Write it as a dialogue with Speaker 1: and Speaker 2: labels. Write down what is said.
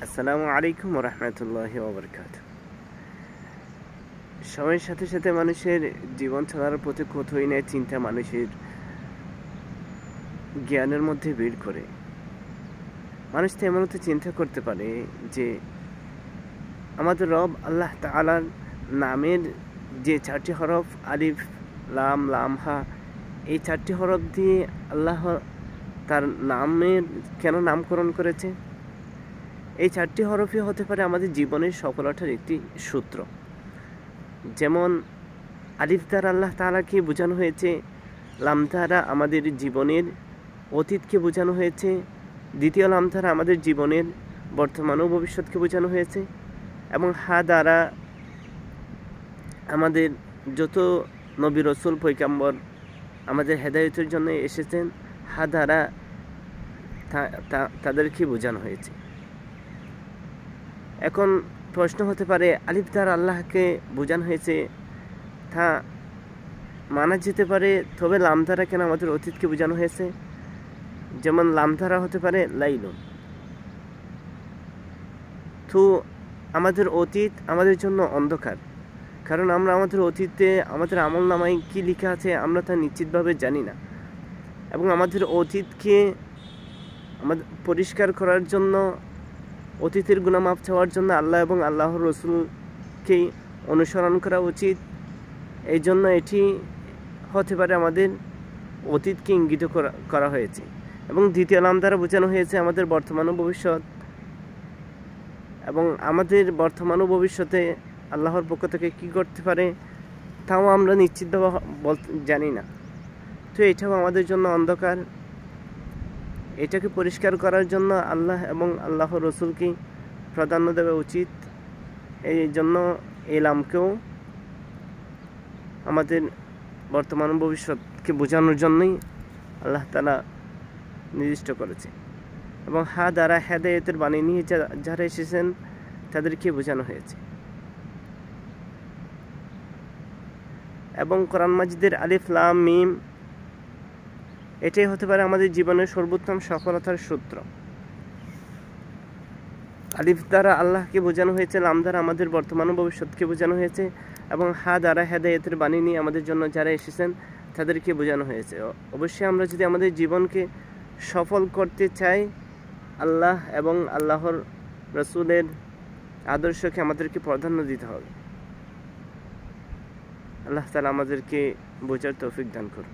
Speaker 1: আসসালামু আলাইকুম ওয়া রাহমাতুল্লাহি ওয়া বারাকাতুহু। সময়ের সাথে সাথে মানুষের জীবন চলার প্রতি কতই না চিন্তা মানুষের জ্ঞানের মধ্যে ভিড় করে। মানুষ তো এমন চিন্তা করতে পারে যে আমাদের রব আল্লাহ তাআলার নামের যে 4টি হরফ আলিফ লাম লাম হা, এই 4টি হরফ দিয়ে আল্লাহ তার নামের কেন নামকরণ করেছে? এই 4টি হরফই হতে পারে আমাদের জীবনের সফলতার একটি সূত্র। যেমন আলিফ দ্বারা আল্লাহ তাআলাকে বোঝানো হয়েছে, লাম দ্বারা আমাদের জীবনের অতীতকে বোঝানো হয়েছে, দ্বিতীয় লাম দ্বারা আমাদের জীবনের বর্তমান ও ভবিষ্যৎকে বোঝানো হয়েছে, এবং হা দ্বারা আমাদের যত নবী রসুল পয়গম্বর আমাদের হেদায়েতের জন্য এসেছেন, হা দ্বারা তাদেরকে বোঝানো হয়েছে। এখন প্রশ্ন হতে পারে, আলিফ দ্বারা আল্লাহকে বোঝানো হয়েছে তা মানা যেতে পারে, তবে লাম দ্বারা কেন আমাদের অতীতকে বোঝানো হয়েছে? যেমন লাম দ্বারা হতে পারে লাইলুন, তো আমাদের অতীত আমাদের জন্য অন্ধকার, কারণ আমরা আমাদের অতীতে আমাদের আমল নামায় কী লেখা আছে আমরা তা নিশ্চিতভাবে জানি না, এবং আমাদের অতীতকে আমাদের পরিষ্কার করার জন্য, অতীতের গুনাহ মাফ চাওয়ার জন্য আল্লাহ এবং আল্লাহর রসুলকেই অনুসরণ করা উচিত। এই জন্য এটি হতে পারে আমাদের অতীতকে ইঙ্গিত করা হয়েছে। এবং দ্বিতীয় লাম দ্বারা বোঝানো হয়েছে আমাদের বর্তমান ও ভবিষ্যৎ, এবং আমাদের বর্তমান ও ভবিষ্যতে আল্লাহর পক্ষ থেকে কী করতে পারে তাও আমরা নিশ্চিতভাবে জানি না। তো এটাও আমাদের জন্য অন্ধকার। এটাকে পরিষ্কার করার জন্য আল্লাহ এবং আল্লাহর রসুলকে প্রাধান্য দেওয়া উচিত। এই জন্য এই লামকেও আমাদের বর্তমান ভবিষ্যৎকে বোঝানোর জন্যই আল্লাহ তাআলা নির্দিষ্ট করেছে। এবং হা দ্বারা হেদায়েতের বাণী নিয়ে যারা এসেছেন তাদেরকে বোঝানো হয়েছে। এবং কোরআন মাজিদের আলিফ লাম মিম, এটাই হতে পারে আমাদের জীবনের সর্বোত্তম সফলতার সূত্র। আলিফ দ্বারা আল্লাহকে বোঝানো হয়েছে, লাম দ্বারা আমাদের বর্তমান ও ভবিষ্যৎকে বোঝানো হয়েছে, এবং হা দ্বারা হেদায়েতের বাণী নিয়ে আমাদের জন্য যারা এসেছেন তাদেরকে বোঝানো হয়েছে। অবশ্যই আমরা যদি আমাদের জীবনকে সফল করতে চাই, আল্লাহ এবং আল্লাহর রসুলের আদর্শকে আমাদেরকে প্রাধান্য দিতে হবে। আল্লাহ তাআলা আমাদেরকে বোঝার তৌফিক দান করুন।